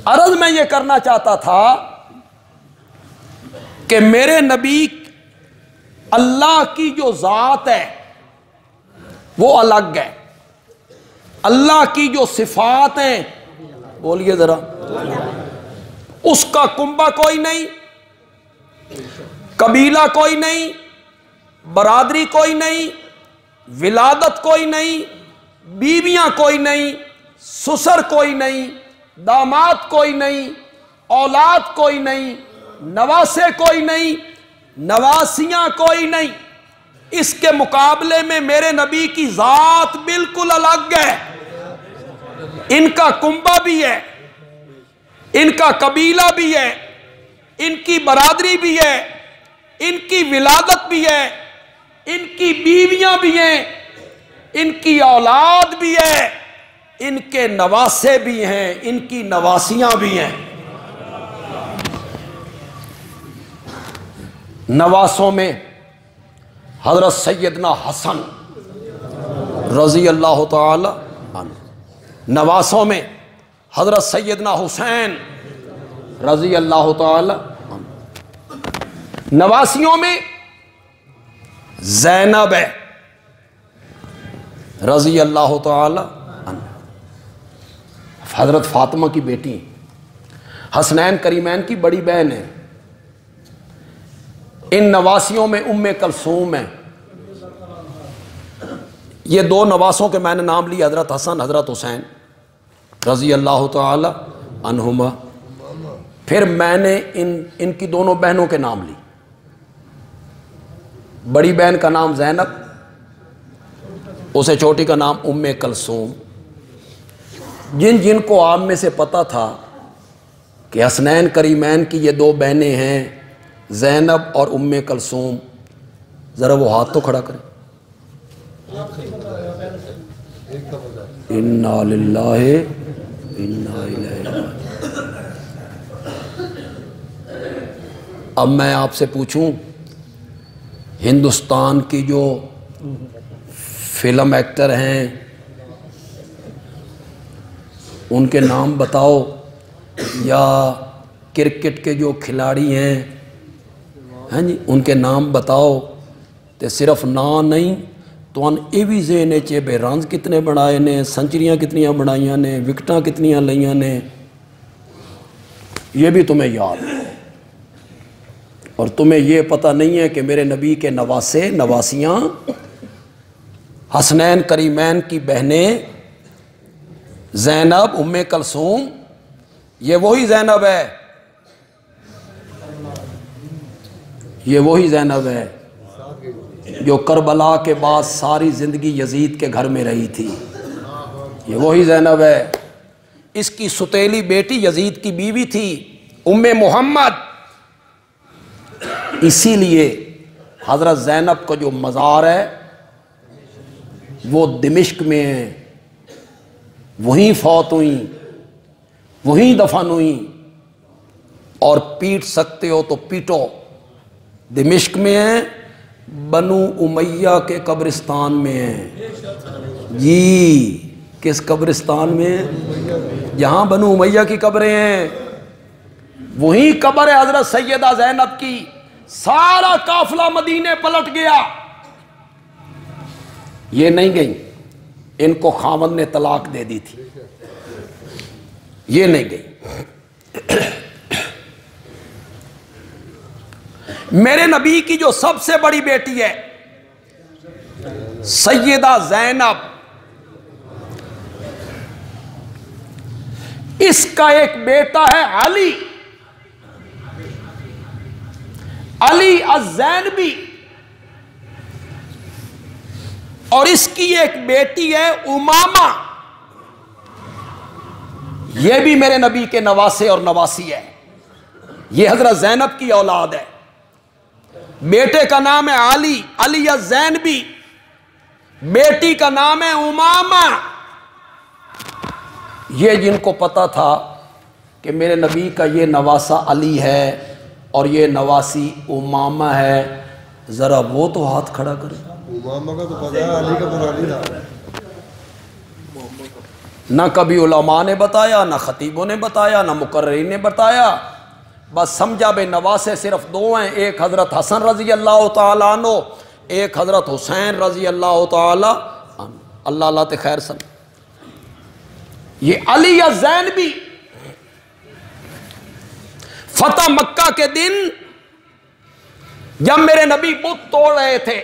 अर्ज मैं ये करना चाहता था कि मेरे नबी अल्लाह की जो जात है वो अलग है, अल्लाह की जो सिफात हैं, बोलिए जरा, उसका कुंबा कोई नहीं, कबीला कोई नहीं, बरादरी कोई नहीं, विलादत कोई नहीं, बीवियां कोई नहीं, ससुर कोई नहीं, दामाद कोई नहीं, औलाद कोई नहीं, नवासे कोई नहीं, नवासियां कोई नहीं। इसके मुकाबले में मेरे नबी की जात बिल्कुल अलग है। इनका कुंबा भी है, इनका कबीला भी है, इनकी बरादरी भी है, इनकी विलादत भी है, इनकी बीवियां भी हैं, इनकी औलाद भी है, इनके नवासे भी हैं, इनकी नवासियां भी हैं। नवासों में हजरत सैयदना हसन रजी अल्लाह ताला अन्हु, नवासों में हजरत सैयदना हुसैन रजी अल्लाह ताला अन्हु, नवासियों में ज़ैनब है रजी अल्लाह ताला अन्हु, हजरत फातिमा की बेटी, हसनैन करीमैन की बड़ी बहन है। इन नवासियों में उम्मे कलसूम है। ये दो नवासों के मैंने नाम लिए, हजरत हसन हजरत हुसैन रजी अल्लाह ताला अन्हुमा। फिर मैंने इनकी दोनों बहनों के नाम ली। बड़ी बहन का नाम ज़ैनब, उसे छोटी का नाम उम्मे कलसूम। जिन जिनको आप में से पता था कि हसनैन करीमैन की ये दो बहनें हैं, ज़ैनब और उम्मे कलसूम, ज़रा वो हाथ तो खड़ा करें। इन्ना लिल्लाहि इन्ना इलैहि राजिऊन। अब मैं आपसे पूछूं, हिंदुस्तान की जो फिल्म एक्टर हैं उनके नाम बताओ, या क्रिकेट के जो खिलाड़ी हैं जी उनके नाम बताओ। तो सिर्फ ना नहीं तो ये भी जेने चे बे रन कितने बनाए ने, सेंचुरियाँ कितनियाँ बनाइया ने, विकटां कितनियाँ लईयां ने, ये भी तुम्हें याद है। और तुम्हें ये पता नहीं है कि मेरे नबी के नवासे नवासियाँ, हसनैन करीमैन की बहनें ज़ैनब उम्मे कलसूम, ये वही ज़ैनब है, ये वही ज़ैनब है जो करबला के बाद सारी ज़िंदगी यजीद के घर में रही थी। ये वही ज़ैनब है। इसकी सुतेली बेटी यजीद की बीवी थी उम्मे मोहम्मद। इसीलिए हज़रत ज़ैनब का जो मज़ार है वो दिमिश्क में है। वहीं फौत हुई, वहीं दफन हुई। और पीट सकते हो तो पीटो, दिमिश्क में है, बनु उमैया के कब्रिस्तान में है जी। किस कब्रिस्तान में? जहाँ बनु उमैया की कब्रें हैं वहीं कब्र है हजरत सैयदा ज़ैनब की। सारा काफिला मदीने पलट गया, ये नहीं गई, इनको खामद ने तलाक दे दी थी, ये नहीं गई। मेरे नबी की जो सबसे बड़ी बेटी है सैयदा ज़ैनब, इसका एक बेटा है अली, अली अज़-ज़ैनबी, और इसकी एक बेटी है उमामा। यह भी मेरे नबी के नवासे और नवासी है। यह हजरत ज़ैनब की औलाद है। बेटे का नाम है अली, अली अज़-ज़ैनबी, बेटी का नाम है उमामा। ये जिनको पता था कि मेरे नबी का ये नवासा अली है और ये नवासी उमामा है, जरा वो तो हाथ खड़ा करें। उमामा का तो पता है, अली का पता नहीं था। ना कभी उलमा ने बताया, ना खतीबों ने बताया, ना मुकर्रिरीन ने बताया। बस समझा बे नवासे सिर्फ दो हैं, एक हज़रत हसन रज़ी अल्लाह तआला अन्हु, एक हज़रत हुसैन रज़ी अल्लाह तआला अन्हु। अल्लाह अल्लाह ते खैर सन। ये अली या ज़ैनबी फतह मक्का के दिन जब मेरे नबी बुत तोड़ रहे थे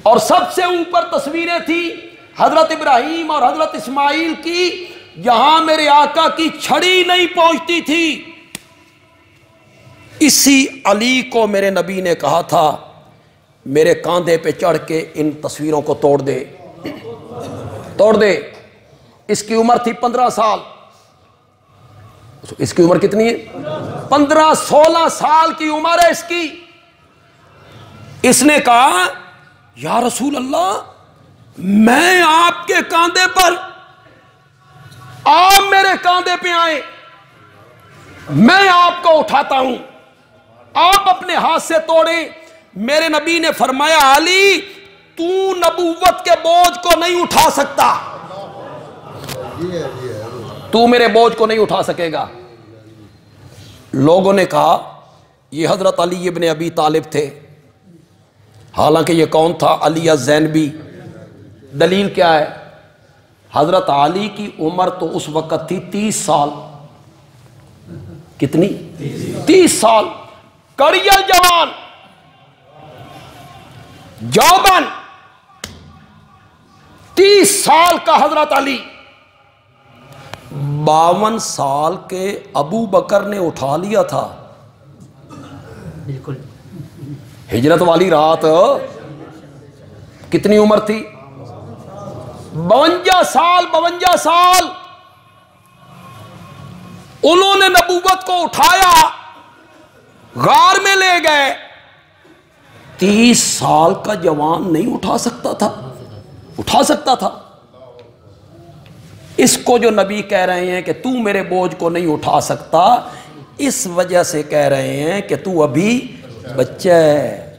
और सबसे ऊपर तस्वीरें थी हजरत इब्राहीम और हजरत इस्माइल की, जहां मेरे आका की छड़ी नहीं पहुंचती थी, इसी अली को मेरे नबी ने कहा था मेरे कांधे पे चढ़ के इन तस्वीरों को तोड़ दे, तोड़ दे। इसकी उम्र थी 15 साल। इसकी उम्र कितनी है? 15-16 साल की उम्र है इसकी। इसने कहा या रसूल अल्लाह, मैं आपके कांधे पर, आप मेरे कांधे पे आए, मैं आपको उठाता हूं, आप अपने हाथ से तोड़े। मेरे नबी ने फरमाया अली, तू नबूवत के बोझ को नहीं उठा सकता, तू मेरे बोझ को नहीं उठा सकेगा। लोगों ने कहा यह हजरत अली इब्ने अबी तालिब थे। हालांकि ये कौन था? अली ज़ैनबी। दलील क्या है? हजरत अली की उम्र तो उस वक्त थी 30 साल। कितनी? 30 साल। कड़ियल जवान, जौबन, 30 साल का हजरत अली। 52 साल के अबू बकर ने उठा लिया था। बिल्कुल। हिजरत वाली रात कितनी उम्र थी? 52 साल। 52 साल उन्होंने नबूवत को उठाया, गार में ले गए। 30 साल का जवान नहीं उठा सकता था? उठा सकता था। इसको जो नबी कह रहे हैं कि तू मेरे बोझ को नहीं उठा सकता, इस वजह से कह रहे हैं कि तू अभी बच्चा है।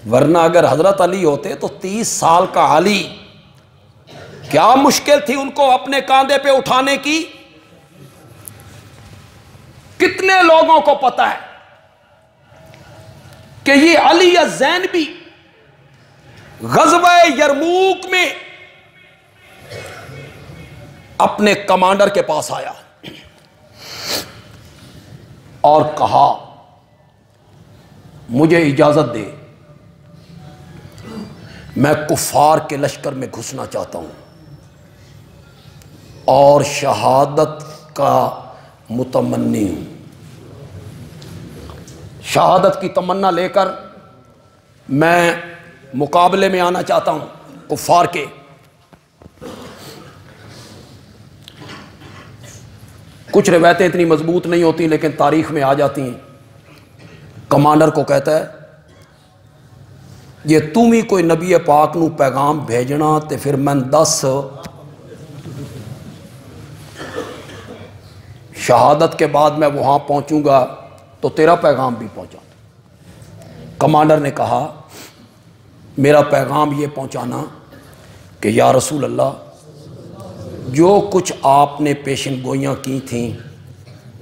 वरना अगर हजरत अली होते तो 30 साल का अली, क्या मुश्किल थी उनको अपने कांधे पे उठाने की? कितने लोगों को पता है कि ये अली ज़ैनबी ग़ज़वा यरमूक में अपने कमांडर के पास आया और कहा मुझे इजाजत दे, मैं कुफार के लश्कर में घुसना चाहता हूं और शहादत का मुतमन्नी हूं। शहादत की तमन्ना लेकर मैं मुकाबले में आना चाहता हूं कुफार के। कुछ रिवायतें इतनी मजबूत नहीं होती लेकिन तारीख में आ जाती हैं। कमांडर को कहता है जे तुम ही कोई नबी पाक नू पैगाम भेजना तो फिर मैं 10 शहादत के बाद मैं वहां पहुंचूंगा तो तेरा पैगाम भी पहुंचा। कमांडर ने कहा मेरा पैगाम ये पहुंचाना कि या रसूल अल्लाह, जो कुछ आपने पेशन गोइयाँ की थीं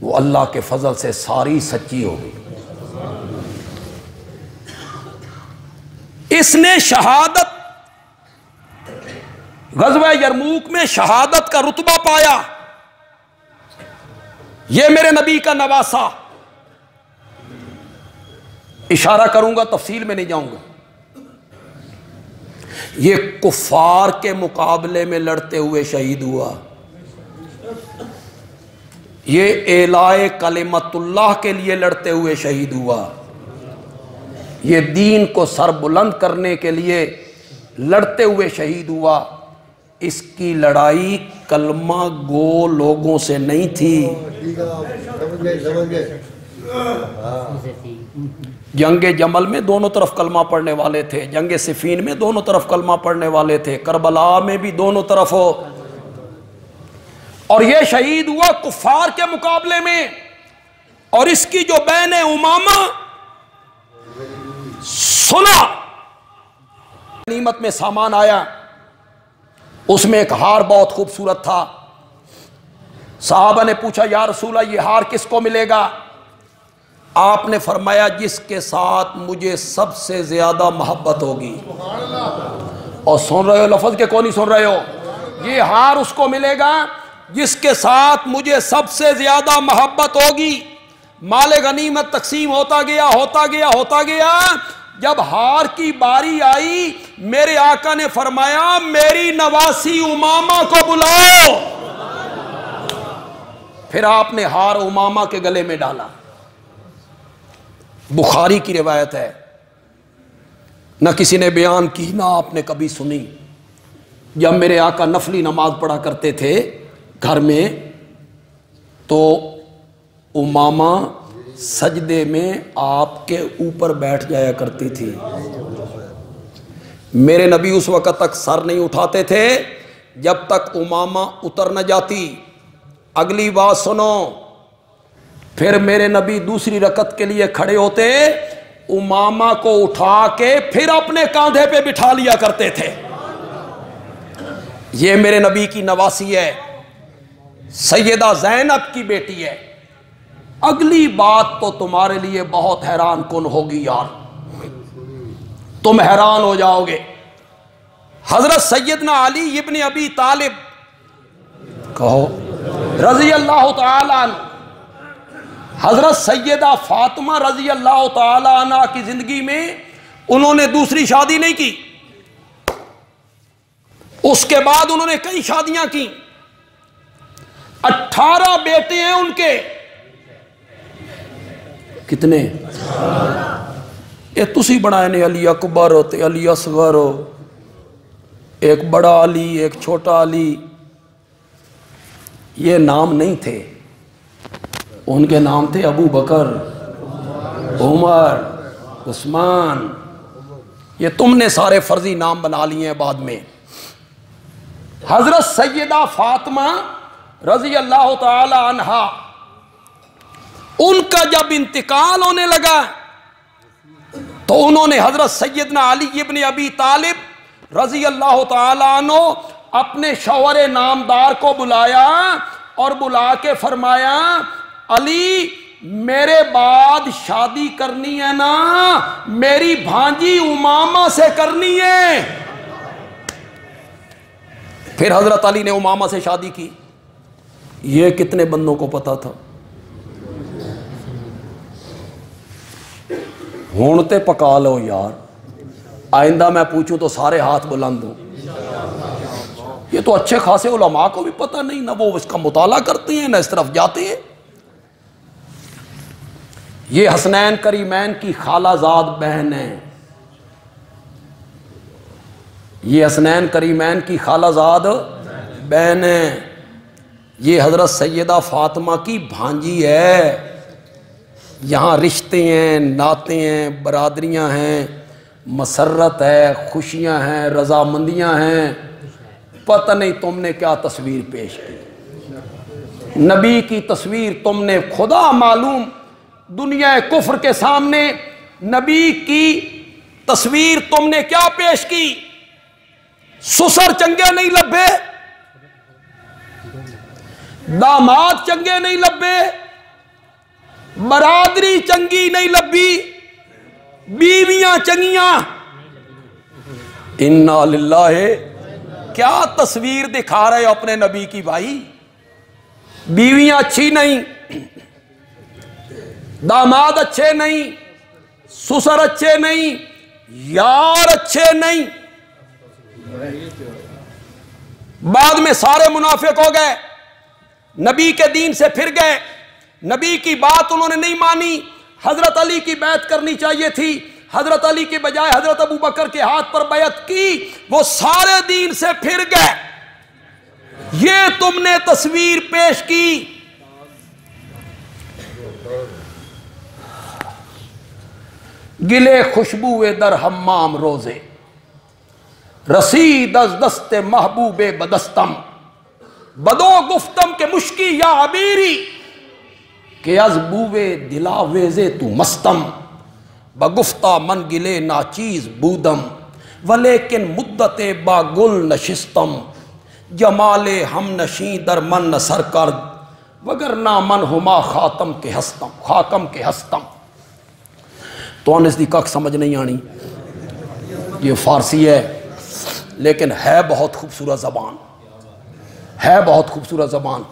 वो अल्लाह के फजल से सारी सच्ची हो गई। इसने शहादत, ग़ज़वा यरमूक में शहादत का रुतबा पाया। ये मेरे नबी का नवासा। इशारा करूंगा, तफसील में नहीं जाऊंगा। ये कुफार के मुकाबले में लड़ते हुए शहीद हुआ। ये एलाए कलिमतुल्लाह के लिए लड़ते हुए शहीद हुआ। ये दीन को सरबुलंद करने के लिए लड़ते हुए शहीद हुआ। इसकी लड़ाई कलमा गो लोगों से नहीं थी। जंगे जमल में दोनों तरफ कलमा पढ़ने वाले थे, जंगे सिफीन में दोनों तरफ कलमा पढ़ने वाले थे, करबला में भी दोनों तरफ हो। और यह शहीद हुआ कुफार के मुकाबले में। और इसकी जो बहन है उमामा, सुना गनीमत में सामान आया, उसमें एक हार बहुत खूबसूरत था। साहबा ने पूछा, या रसूला ये हार किसको मिलेगा? आपने फरमाया, जिसके साथ मुझे सबसे ज्यादा मोहब्बत होगी। और सुन रहे हो लफ्ज के, कौन नहीं सुन रहे हो? ये हार उसको मिलेगा जिसके साथ मुझे सबसे ज्यादा मोहब्बत होगी। माले गनीमत तकसीम होता गया, होता गया, होता गया। जब हार की बारी आई, मेरे आका ने फरमाया, मेरी नवासी उमामा को बुलाओ। फिर आपने हार उमामा के गले में डाला। बुखारी की रिवायत है, न किसी ने बयान की, ना आपने कभी सुनी। जब मेरे आका नफली नमाज पढ़ा करते थे घर में, तो उमामा सजदे में आपके ऊपर बैठ जाया करती थी। मेरे नबी उस वक़्त तक सर नहीं उठाते थे जब तक उमामा उतर न जाती। अगली बात सुनो, फिर मेरे नबी दूसरी रकत के लिए खड़े होते, उमामा को उठा के फिर अपने कांधे पे बिठा लिया करते थे। ये मेरे नबी की नवासी है, सैयदा ज़ैनब की बेटी है। अगली बात तो तुम्हारे लिए बहुत हैरान कुन होगी यार, तुम हैरान हो जाओगे। हजरत सैयदना अली इब्न अबी तालिब, कहो, रजी अल्लाह तआला अन्हु, हजरत सैयदा फातिमा रजी अल्लाह तआला अन्हा की जिंदगी में उन्होंने दूसरी शादी नहीं की। उसके बाद उन्होंने कई शादियां की, 18 बेटे हैं उनके। कितने? ये तुसी बनाए ने, अली अकबर होते, अली असगर हो, एक बड़ा अली, एक छोटा अली। ये नाम नहीं थे, उनके नाम थे अबू बकर, उमर, उस्मान। ये तुमने सारे फर्जी नाम बना लिए हैं बाद में। हजरत सैयदा फातिमा रजी अल्लाह ताला अन्हा, उनका जब इंतकाल होने लगा तो उन्होंने हजरत सैयदना अली इब्न अबी तालिब रजी अल्लाह ताला अन्हु अपने शौहर नामदार को बुलाया और बुला के फरमाया, अली मेरे बाद शादी करनी है ना, मेरी भांजी उमामा से करनी है। फिर हजरत अली ने उमामा से शादी की। ये कितने बंदों को पता था? होनते पका लो यार, आइंदा मैं पूछूं तो सारे हाथ बुलंद हो। ये तो अच्छे खासे उलमा को भी पता नहीं, ना वो इसका मुताला करते हैं ना इस तरफ जाते हैं। ये हसनैन करीमैन की खालाजाद बहन है, ये हसनैन करीमैन की खालाजाद बहन है। ये हजरत सैयदा फातिमा की भांजी है। यहाँ रिश्ते हैं, नाते हैं, बरादरियाँ हैं, मसरत है, खुशियाँ हैं, रजामंदियाँ हैं। पता नहीं तुमने क्या तस्वीर पेश की। नबी की तस्वीर तुमने खुदा मालूम दुनिया कुफ्र के सामने नबी की तस्वीर तुमने क्या पेश की? ससुर चंगे नहीं लभे, दामाद चंगे नहीं लभे, बरादरी चंगी नहीं लभी, बीवियां चंगियां। इन्ना लिल्लाहि, क्या तस्वीर दिखा रहे हो अपने नबी की भाई? बीवियां अच्छी नहीं, दामाद अच्छे नहीं, ससुर अच्छे नहीं, यार अच्छे नहीं। बाद में सारे मुनाफिक हो गए, नबी के दीन से फिर गए, नबी की बात उन्होंने नहीं मानी। हजरत अली की बैत करनी चाहिए थी, हजरत अली के बजाय हजरत अबू बकर के हाथ पर बैत की, वो सारे दीन से फिर गए। ये तुमने तस्वीर पेश की। गिले खुशबुए दर हम्माम रोजे, रसीद अज दस्ते महबूबे बदस्तम, बदो गुफ्तम के मुश्की या अबीरी, के अज बूवे दिलावेजे तू मस्तम, बगुफ्ता मन गिले नाचीज बूदम, वलेकिन मुद्दते बागुल नशिस्तम, जमाले हम नशी दर मन नसर कर, वगर ना मन हुमा खातम के हस्तम, खाकम के हस्तम। तो इसकी कख समझ नहीं आनी, ये फारसी है लेकिन है बहुत खूबसूरत ज़बान, है बहुत खूबसूरत ज़बान।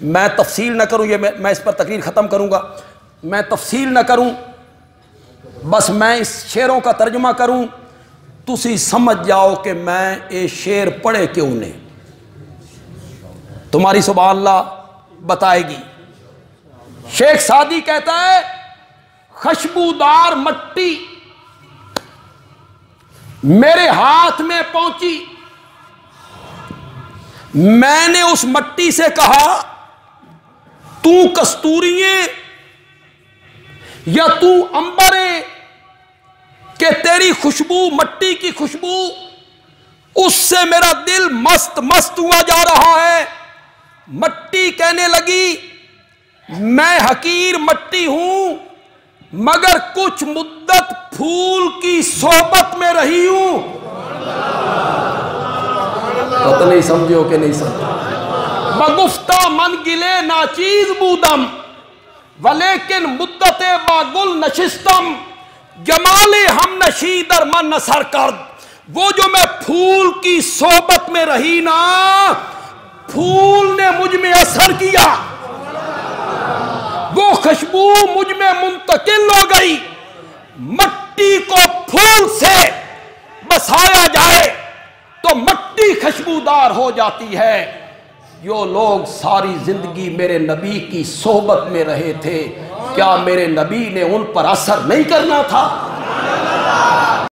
मैं तफसील न करूँ, ये मैं इस पर तकरीर ख़त्म करूँगा, मैं तफसील न करूँ, बस मैं इस शेरों का तर्जुमा करूँ, तुसी समझ जाओ कि मैं ये शेर पढ़े क्यों ने, तुम्हारी सुभान अल्लाह बताएगी। शेख सादी कहता है, खुशबूदार मट्टी मेरे हाथ में पहुंची, मैंने उस मट्टी से कहा तू कस्तूरिये या तू अंबरे, कि तेरी खुशबू, मट्टी की खुशबू, उससे मेरा दिल मस्त मस्त हुआ जा रहा है। मट्टी कहने लगी, मैं हकीर मट्टी हूं मगर कुछ मुद्दत फूल की सोबत में रही हूं। पता नहीं समझो कि नहीं समझो। बगुफ्ता मन गिले नाचीज बूदम वलेकिन मुद्दते बागुल नशिस्तम, जमाले हम नशीदर मन नसर कर। वो जो मैं फूल की सोबत में रही ना, फूल ने मुझ में असर किया, वो खुशबू मुझ में मुंतकिल हो गई। मट्टी को फूल से बसाया जाए तो मट्टी खुशबूदार हो जाती है। जो लोग सारी जिंदगी मेरे नबी की सोहबत में रहे थे, क्या मेरे नबी ने उन पर असर नहीं करना था?